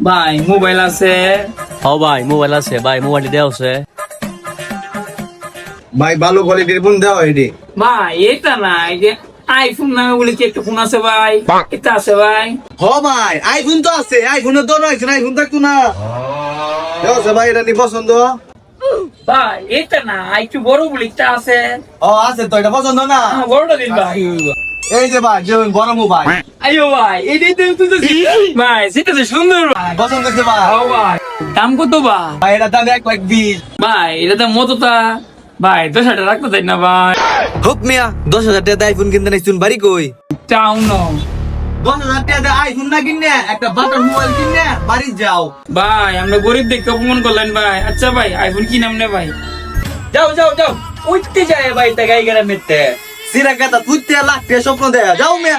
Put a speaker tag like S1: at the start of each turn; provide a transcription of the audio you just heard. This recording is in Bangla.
S1: ভাই মোবাইল আছে?
S2: হ ভাই মোবাইল আছে ভাই, মোবাইল দেওয়া আছে।
S3: ভাই ভালো কোয়ালিটির ফোন দেওয়া এটি।
S1: ভাই এটা না, এই যে আইফোন নামে বলে কি একটা ফোন আছে ভাই, এটা আছে ভাই?
S3: হ ভাই আইফোন তো আছে, আইফোনের দরকার আছে না, আইফোন থাকতো না। দেওয়া আছে ভাই, এটা নি পছন্দ?
S1: ভাই এটা না, একটু বড় বলে একটা আছে।
S3: ও আছে তো, এটা পছন্দ না?
S1: বড়টা দিন ভাই।
S3: এই যে ভাই যেমন বড় মোবাইল
S1: আইও ভাই, এটাই তো তুলতেছি ভাই, সেটা তো সুন্দর ভাই।
S3: পছন্দ হচ্ছে ভাই।
S1: ও ভাই, দাম কত ভাই?
S3: ভাই এটা দাম 1,20,000।
S1: ভাই এটা দাম মতটা ভাই, 10,000 রাখতে চাই না ভাই।
S4: হোক মিয়া 10,000 টাকা আইফোন কিনতে নাই, শুন বাড়ি কই?
S1: টাউন
S3: 10,000 টাকা দিয়ে আইফোন না কিনে একটা বাটার মোবাইল কিনে বাড়ি যাও।
S1: ভাই, আমরা গরিব দেখে অপমান করলেন ভাই। আচ্ছা ভাই, আইফোন কি নাম নে ভাই?
S4: যাও যাও যাও, উঠতে যায় ভাই, তা গাই গেরা মেতে
S3: সিরা কথা তুই 1 লাখ টাকা স্বপ্ন দেয়া যাও মিয়া।